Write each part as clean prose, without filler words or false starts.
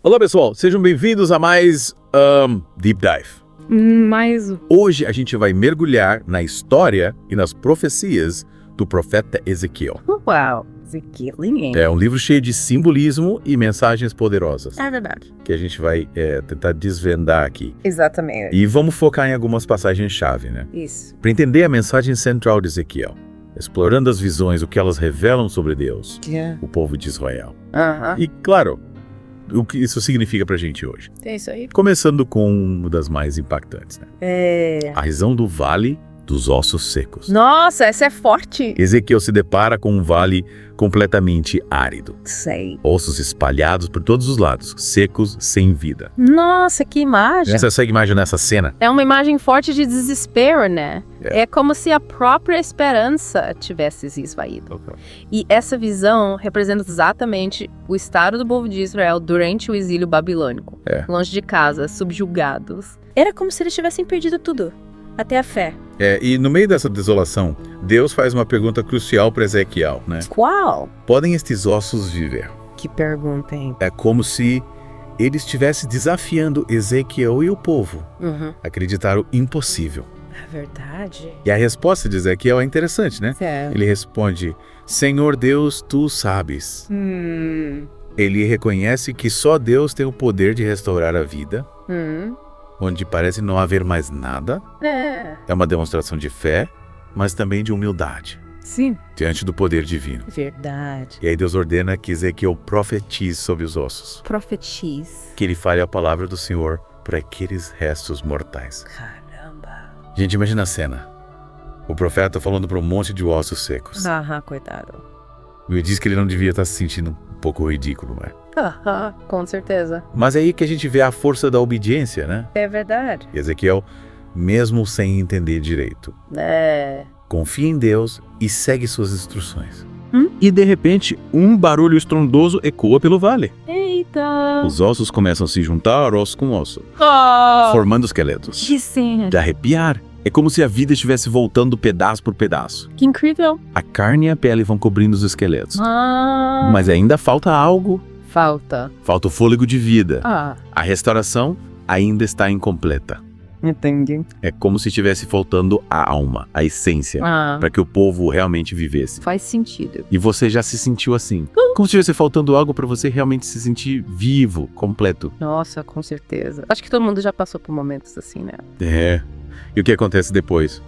Olá pessoal, sejam bem-vindos a mais Deep Dive. Hoje a gente vai mergulhar na história e nas profecias do profeta Ezequiel. Uau, Ezequiel, ninguém. É um livro cheio de simbolismo e mensagens poderosas. É verdade. Que a gente vai tentar desvendar aqui. Exatamente. E vamos focar em algumas passagens-chave, né? Isso. Para entender a mensagem central de Ezequiel, explorando as visões, o que elas revelam sobre Deus, o povo de Israel. E, claro, o que isso significa pra gente hoje. É isso aí. Começando com uma das mais impactantes, né? A visão do vale dos ossos secos. Nossa, essa é forte. Ezequiel se depara com um vale completamente árido. Sei. Ossos espalhados por todos os lados, secos, sem vida. Nossa, que imagem. Você consegue imaginar essa cena? É uma imagem forte de desespero, né? É como se a própria esperança tivesse se esvaído. E essa visão representa exatamente o estado do povo de Israel durante o exílio babilônico. Longe de casa, subjugados. Era como se eles tivessem perdido tudo. Até a fé. E no meio dessa desolação, Deus faz uma pergunta crucial para Ezequiel, né? Qual? Podem estes ossos viver? Que pergunta, hein? É como se ele estivesse desafiando Ezequiel e o povo a acreditar o impossível. É verdade. E a resposta de Ezequiel é interessante, né? Ele responde, Senhor Deus, tu sabes. Ele reconhece que só Deus tem o poder de restaurar a vida. Onde parece não haver mais nada. É uma demonstração de fé, mas também de humildade. Sim. Diante do poder divino. Verdade. E aí Deus ordena que Ezequiel profetize sobre os ossos. Profetize. Que ele fale a palavra do Senhor para aqueles restos mortais. Caramba. Gente, imagina a cena. O profeta falando para um monte de ossos secos. Coitado. Ele diz que ele não devia estar se sentindo um pouco ridículo, né? Com certeza. Mas é aí que a gente vê a força da obediência, né? É verdade. E Ezequiel, mesmo sem entender direito, confia em Deus e segue suas instruções. E de repente, um barulho estrondoso ecoa pelo vale. Eita! Os ossos começam a se juntar, osso com osso, formando esqueletos. Que cena! De arrepiar. É como se a vida estivesse voltando pedaço por pedaço. Que incrível! A carne e a pele vão cobrindo os esqueletos. Mas ainda falta algo. Falta o fôlego de vida. A restauração ainda está incompleta. Entendi. É como se estivesse faltando a alma, a essência, para que o povo realmente vivesse. Faz sentido. E você já se sentiu assim? Como se estivesse faltando algo para você realmente se sentir vivo, completo. Nossa, com certeza. Acho que todo mundo já passou por momentos assim, né? E o que acontece depois?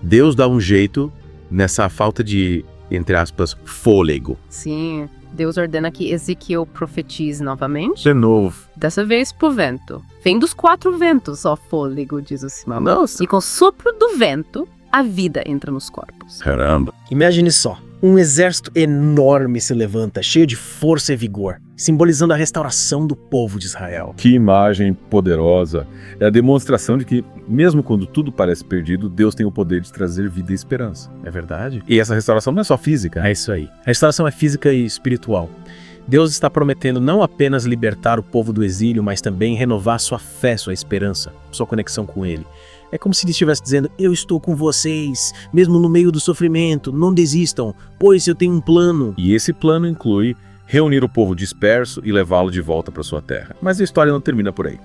Deus dá um jeito nessa falta de, entre aspas, fôlego. Sim. Deus ordena que Ezequiel profetize novamente. De novo. Dessa vez pro vento. Vem dos 4 ventos, ó fôlego, diz o Simão. Nossa. E com o sopro do vento, a vida entra nos corpos. Caramba. Imagine só, um exército enorme se levanta, cheio de força e vigor, simbolizando a restauração do povo de Israel. Que imagem poderosa. É a demonstração de que, mesmo quando tudo parece perdido, Deus tem o poder de trazer vida e esperança. É verdade? E essa restauração não é só física. É isso aí. A restauração é física e espiritual. Deus está prometendo não apenas libertar o povo do exílio, mas também renovar sua fé, sua esperança, sua conexão com Ele. É como se ele estivesse dizendo, eu estou com vocês, mesmo no meio do sofrimento, não desistam, pois eu tenho um plano. E esse plano inclui reunir o povo disperso e levá-lo de volta para sua terra. Mas a história não termina por aí.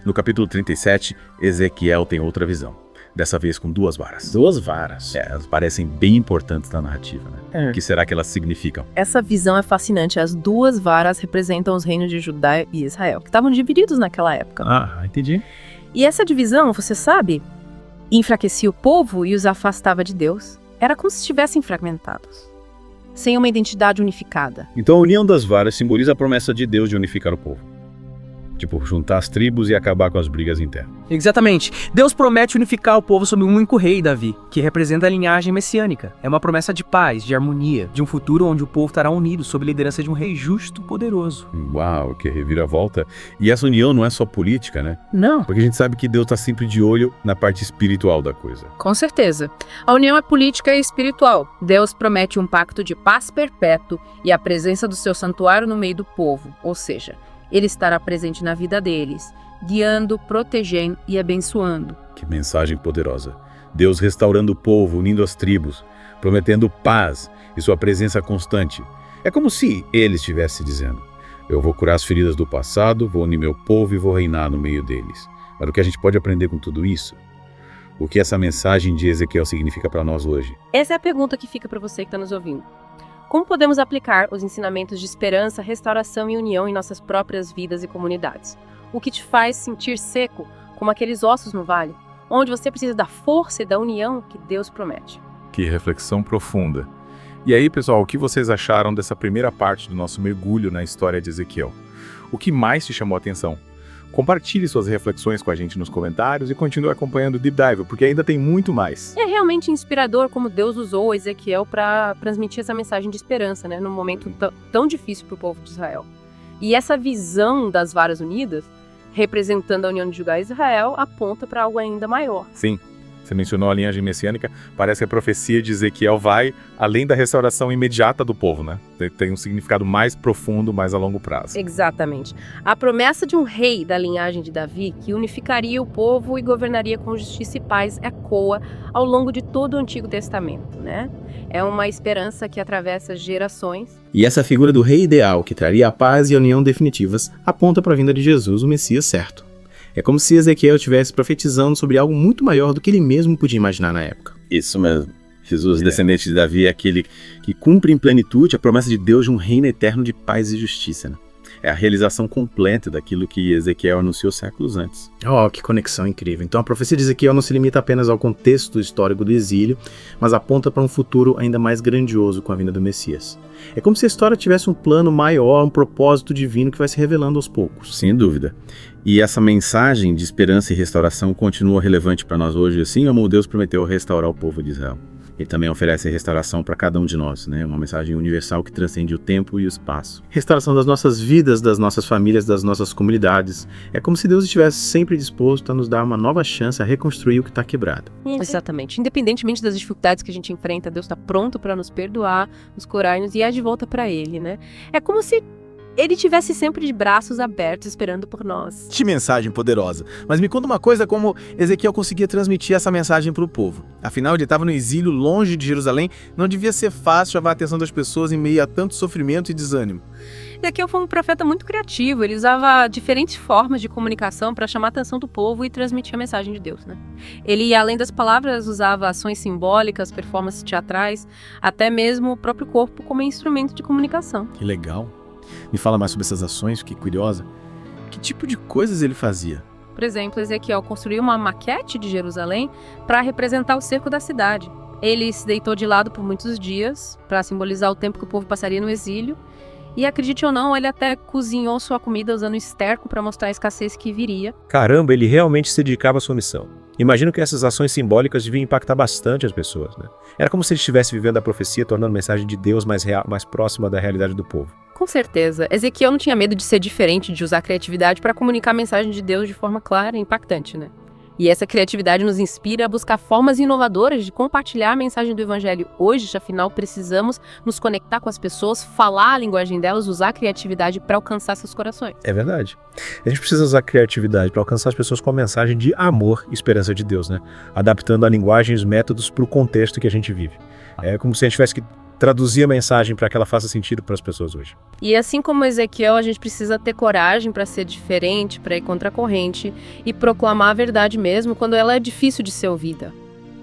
No capítulo 37, Ezequiel tem outra visão. Dessa vez com 2 varas. 2 varas? Elas parecem bem importantes na narrativa, né? O que será que elas significam? Essa visão é fascinante. As 2 varas representam os reinos de Judá e Israel, que estavam divididos naquela época. Entendi. E essa divisão, você sabe, enfraquecia o povo e os afastava de Deus. Era como se estivessem fragmentados, sem uma identidade unificada. Então a união das varas simboliza a promessa de Deus de unificar o povo. Tipo, juntar as tribos e acabar com as brigas internas. Exatamente. Deus promete unificar o povo sob um único rei, Davi, que representa a linhagem messiânica. É uma promessa de paz, de harmonia, de um futuro onde o povo estará unido sob a liderança de um rei justo e poderoso. Uau, que reviravolta. E essa união não é só política, né? Não. Porque a gente sabe que Deus está sempre de olho na parte espiritual da coisa. Com certeza. A união é política e espiritual. Deus promete um pacto de paz perpétuo e a presença do seu santuário no meio do povo, ou seja, Ele estará presente na vida deles, guiando, protegendo e abençoando. Que mensagem poderosa. Deus restaurando o povo, unindo as tribos, prometendo paz e sua presença constante. É como se Ele estivesse dizendo, Eu vou curar as feridas do passado, vou unir meu povo e vou reinar no meio deles. Mas o que a gente pode aprender com tudo isso? O que essa mensagem de Ezequiel significa para nós hoje? Essa é a pergunta que fica para você que está nos ouvindo. Como podemos aplicar os ensinamentos de esperança, restauração e união em nossas próprias vidas e comunidades? O que te faz sentir seco, como aqueles ossos no vale, onde você precisa da força e da união que Deus promete? Que reflexão profunda. E aí, pessoal, o que vocês acharam dessa primeira parte do nosso mergulho na história de Ezequiel? O que mais te chamou a atenção? Compartilhe suas reflexões com a gente nos comentários e continue acompanhando o Deep Dive, porque ainda tem muito mais. É realmente inspirador como Deus usou Ezequiel para transmitir essa mensagem de esperança, né, num momento tão difícil para o povo de Israel. E essa visão das varas unidas, representando a união de Judá e Israel, aponta para algo ainda maior. Sim. Você mencionou a linhagem messiânica, parece que a profecia de Ezequiel vai além da restauração imediata do povo, né? Tem um significado mais profundo, mais a longo prazo. Exatamente. A promessa de um rei da linhagem de Davi, que unificaria o povo e governaria com justiça e paz, ecoa ao longo de todo o Antigo Testamento, né? É uma esperança que atravessa gerações. E essa figura do rei ideal, que traria a paz e a união definitivas, aponta para a vinda de Jesus, o Messias certo. É como se Ezequiel estivesse profetizando sobre algo muito maior do que ele mesmo podia imaginar na época. Isso mesmo. Jesus, descendente de Davi, é aquele que cumpre em plenitude a promessa de Deus de um reino eterno de paz e justiça, né? É a realização completa daquilo que Ezequiel anunciou séculos antes. Oh, que conexão incrível. Então a profecia de Ezequiel não se limita apenas ao contexto histórico do exílio, mas aponta para um futuro ainda mais grandioso com a vinda do Messias. É como se a história tivesse um plano maior, um propósito divino que vai se revelando aos poucos. Sem dúvida. E essa mensagem de esperança e restauração continua relevante para nós hoje, assim como Deus prometeu restaurar o povo de Israel. Ele também oferece restauração para cada um de nós, né? Uma mensagem universal que transcende o tempo e o espaço. Restauração das nossas vidas, das nossas famílias, das nossas comunidades. É como se Deus estivesse sempre disposto a nos dar uma nova chance a reconstruir o que está quebrado. Exatamente. Independentemente das dificuldades que a gente enfrenta, Deus está pronto para nos perdoar, nos curar e nos guiar de volta para Ele, né? É como se Ele tivesse sempre de braços abertos esperando por nós. Que mensagem poderosa. Mas me conta uma coisa, como Ezequiel conseguia transmitir essa mensagem para o povo. Afinal, ele estava no exílio, longe de Jerusalém, não devia ser fácil chamar a atenção das pessoas em meio a tanto sofrimento e desânimo. Ezequiel foi um profeta muito criativo, ele usava diferentes formas de comunicação para chamar a atenção do povo e transmitir a mensagem de Deus, né? Ele, além das palavras, usava ações simbólicas, performances teatrais, até mesmo o próprio corpo como instrumento de comunicação. Que legal. Me fala mais sobre essas ações, fiquei curiosa. Que tipo de coisas ele fazia? Por exemplo, Ezequiel construiu uma maquete de Jerusalém para representar o cerco da cidade. Ele se deitou de lado por muitos dias para simbolizar o tempo que o povo passaria no exílio. E acredite ou não, ele até cozinhou sua comida usando esterco para mostrar a escassez que viria. Caramba, ele realmente se dedicava à sua missão. Imagino que essas ações simbólicas deviam impactar bastante as pessoas, né? Era como se ele estivesse vivendo a profecia, tornando a mensagem de Deus mais real, mais próxima da realidade do povo. Com certeza. Ezequiel não tinha medo de ser diferente, de usar a criatividade para comunicar a mensagem de Deus de forma clara e impactante, né? E essa criatividade nos inspira a buscar formas inovadoras de compartilhar a mensagem do Evangelho hoje, afinal precisamos nos conectar com as pessoas, falar a linguagem delas, usar a criatividade para alcançar seus corações. É verdade. A gente precisa usar a criatividade para alcançar as pessoas com a mensagem de amor e esperança de Deus, né? Adaptando a linguagem e os métodos para o contexto que a gente vive. É como se a gente tivesse que traduzir a mensagem para que ela faça sentido para as pessoas hoje. E assim como Ezequiel, a gente precisa ter coragem para ser diferente, para ir contra a corrente e proclamar a verdade mesmo quando ela é difícil de ser ouvida.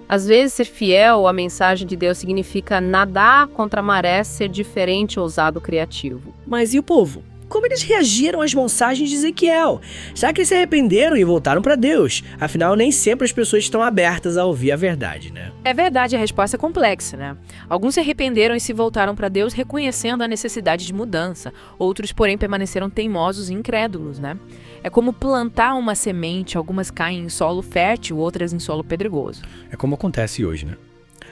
Às vezes, ser fiel à mensagem de Deus significa nadar contra a maré, ser diferente, ousado, criativo. Mas e o povo? Como eles reagiram às mensagens de Ezequiel? Será que eles se arrependeram e voltaram para Deus? Afinal, nem sempre as pessoas estão abertas a ouvir a verdade, né? É verdade, a resposta é complexa, né? Alguns se arrependeram e se voltaram para Deus reconhecendo a necessidade de mudança. Outros, porém, permaneceram teimosos e incrédulos, né? É como plantar uma semente, algumas caem em solo fértil, outras em solo pedregoso. É como acontece hoje, né?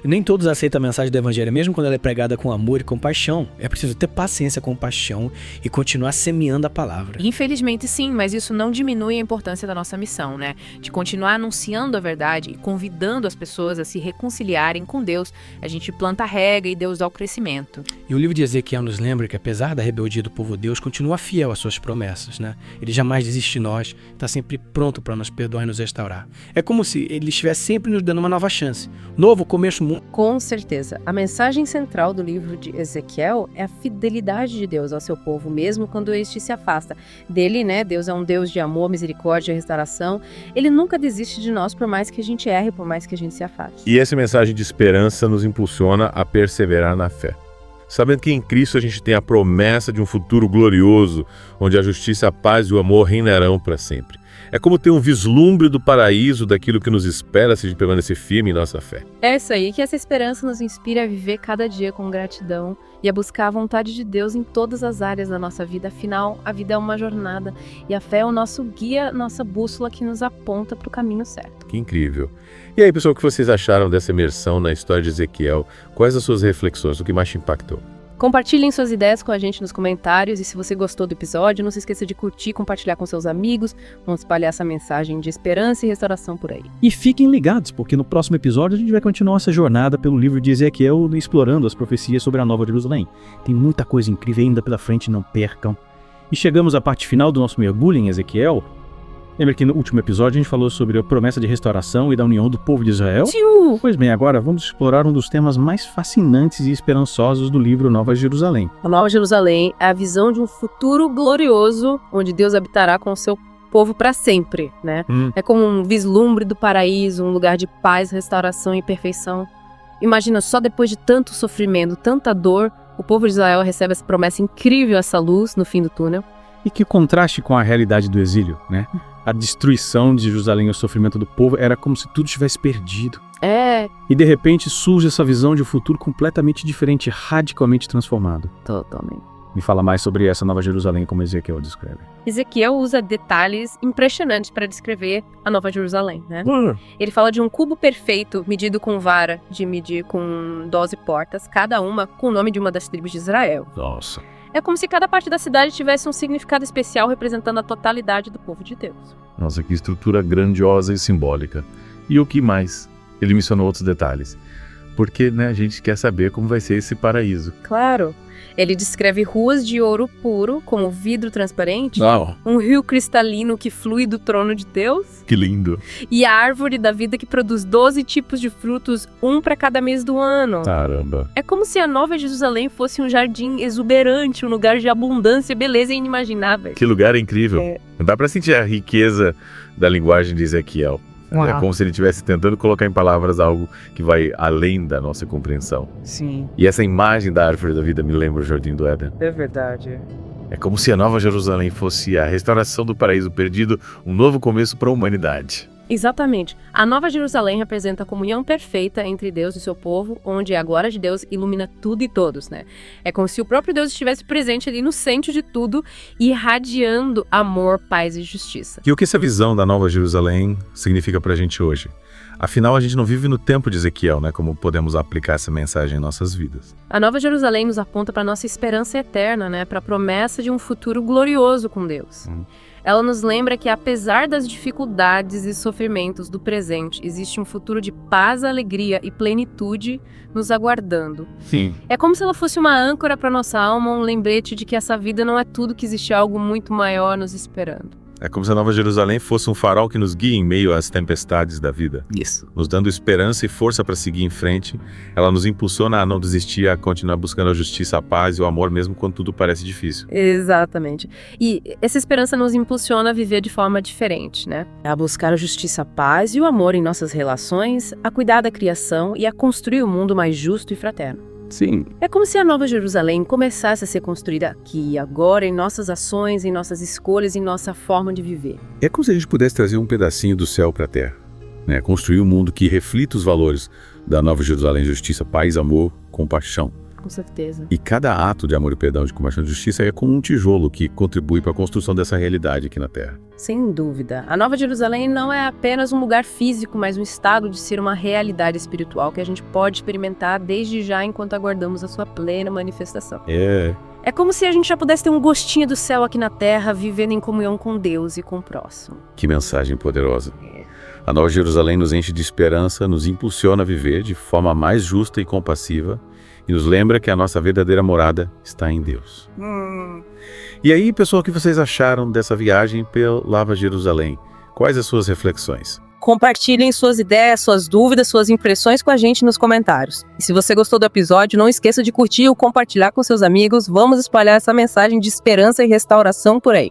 Nem todos aceitam a mensagem do Evangelho, mesmo quando ela é pregada com amor e compaixão. É preciso ter paciência, compaixão e continuar semeando a palavra. Infelizmente sim, mas isso não diminui a importância da nossa missão, né? De continuar anunciando a verdade e convidando as pessoas a se reconciliarem com Deus. A gente planta a rega e Deus dá o crescimento. E o livro de Ezequiel nos lembra que, apesar da rebeldia do povo, Deus continua fiel às suas promessas, né? Ele jamais desiste de nós, está sempre pronto para nos perdoar e nos restaurar. É como se ele estivesse sempre nos dando uma nova chance. Novo começo, mundo. Com certeza. A mensagem central do livro de Ezequiel é a fidelidade de Deus ao seu povo, mesmo quando este se afasta dele, né? Deus é um Deus de amor, misericórdia e restauração. Ele nunca desiste de nós, por mais que a gente erre, por mais que a gente se afaste. E essa mensagem de esperança nos impulsiona a perseverar na fé. Sabendo que em Cristo a gente tem a promessa de um futuro glorioso, onde a justiça, a paz e o amor reinarão para sempre. É como ter um vislumbre do paraíso, daquilo que nos espera se a gente permanecer firme em nossa fé. É isso aí, que essa esperança nos inspire a viver cada dia com gratidão e a buscar a vontade de Deus em todas as áreas da nossa vida. Afinal, a vida é uma jornada e a fé é o nosso guia, nossa bússola que nos aponta para o caminho certo. Que incrível. E aí, pessoal, o que vocês acharam dessa imersão na história de Ezequiel? Quais as suas reflexões? O que mais te impactou? Compartilhem suas ideias com a gente nos comentários e se você gostou do episódio, não se esqueça de curtir, compartilhar com seus amigos, vamos espalhar essa mensagem de esperança e restauração por aí. E fiquem ligados, porque no próximo episódio a gente vai continuar essa jornada pelo livro de Ezequiel, explorando as profecias sobre a Nova Jerusalém. Tem muita coisa incrível ainda pela frente, não percam. E chegamos à parte final do nosso mergulho em Ezequiel. Lembra que no último episódio a gente falou sobre a promessa de restauração e da união do povo de Israel? Tchiu! Pois bem, agora vamos explorar um dos temas mais fascinantes e esperançosos do livro Nova Jerusalém. A Nova Jerusalém é a visão de um futuro glorioso, onde Deus habitará com o seu povo para sempre, né? É como um vislumbre do paraíso, um lugar de paz, restauração e perfeição. Imagina, só depois de tanto sofrimento, tanta dor, o povo de Israel recebe essa promessa incrível, essa luz no fim do túnel. E que contraste com a realidade do exílio, né? A destruição de Jerusalém e o sofrimento do povo era como se tudo tivesse perdido. E de repente surge essa visão de um futuro completamente diferente, radicalmente transformado. Totalmente. Me fala mais sobre essa Nova Jerusalém, como Ezequiel descreve. Ezequiel usa detalhes impressionantes para descrever a Nova Jerusalém, né? Ele fala de um cubo perfeito, medido com vara, de medir com 12 portas, cada uma com o nome de uma das tribos de Israel. Nossa. É como se cada parte da cidade tivesse um significado especial representando a totalidade do povo de Deus. Nossa, que estrutura grandiosa e simbólica. E o que mais? Ele mencionou outros detalhes. Porque, né, a gente quer saber como vai ser esse paraíso. Claro. Ele descreve ruas de ouro puro, como vidro transparente, um rio cristalino que flui do trono de Deus. Que lindo. E a árvore da vida que produz 12 tipos de frutos, um para cada mês do ano. Caramba. É como se a Nova Jerusalém fosse um jardim exuberante, um lugar de abundância e beleza inimaginável. Que lugar incrível. Dá para sentir a riqueza da linguagem de Ezequiel. É como se ele estivesse tentando colocar em palavras algo que vai além da nossa compreensão. Sim. E essa imagem da árvore da vida me lembra o Jardim do Éden. É verdade. É como se a Nova Jerusalém fosse a restauração do paraíso perdido, um novo começo para a humanidade. Exatamente. A Nova Jerusalém representa a comunhão perfeita entre Deus e seu povo, onde a glória de Deus ilumina tudo e todos, né? É como se o próprio Deus estivesse presente ali no centro de tudo, irradiando amor, paz e justiça. E o que essa visão da Nova Jerusalém significa pra gente hoje? Afinal, a gente não vive no tempo de Ezequiel, né? Como podemos aplicar essa mensagem em nossas vidas? A Nova Jerusalém nos aponta para nossa esperança eterna, né? Para a promessa de um futuro glorioso com Deus. Ela nos lembra que, apesar das dificuldades e sofrimentos do presente, existe um futuro de paz, alegria e plenitude nos aguardando. Sim. É como se ela fosse uma âncora para nossa alma, um lembrete de que essa vida não é tudo, que existe algo muito maior nos esperando. É como se a Nova Jerusalém fosse um farol que nos guia em meio às tempestades da vida. Isso. Nos dando esperança e força para seguir em frente. Ela nos impulsiona a não desistir, a continuar buscando a justiça, a paz e o amor, mesmo quando tudo parece difícil. Exatamente. E essa esperança nos impulsiona a viver de forma diferente, né? A buscar a justiça, a paz e o amor em nossas relações, a cuidar da criação e a construir um mundo mais justo e fraterno. Sim. É como se a Nova Jerusalém começasse a ser construída aqui e agora, em nossas ações, em nossas escolhas, em nossa forma de viver. É como se a gente pudesse trazer um pedacinho do céu para a terra, né? Construir um mundo que reflita os valores da Nova Jerusalém: justiça, paz, amor, compaixão. Com certeza. E cada ato de amor e perdão, de compaixão e justiça é como um tijolo que contribui para a construção dessa realidade aqui na Terra. Sem dúvida. A Nova Jerusalém não é apenas um lugar físico, mas um estado de ser uma realidade espiritual que a gente pode experimentar desde já enquanto aguardamos a sua plena manifestação. É como se a gente já pudesse ter um gostinho do céu aqui na Terra, vivendo em comunhão com Deus e com o próximo. Que mensagem poderosa. A Nova Jerusalém nos enche de esperança, nos impulsiona a viver de forma mais justa e compassiva e nos lembra que a nossa verdadeira morada está em Deus. E aí, pessoal, o que vocês acharam dessa viagem pela Nova Jerusalém? Quais as suas reflexões? Compartilhem suas ideias, suas dúvidas, suas impressões com a gente nos comentários. E se você gostou do episódio, não esqueça de curtir ou compartilhar com seus amigos. Vamos espalhar essa mensagem de esperança e restauração por aí.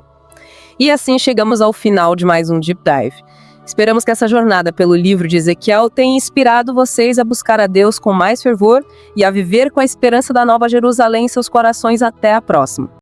E assim chegamos ao final de mais um Deep Dive. Esperamos que essa jornada pelo livro de Ezequiel tenha inspirado vocês a buscar a Deus com mais fervor e a viver com a esperança da Nova Jerusalém em seus corações. Até a próxima.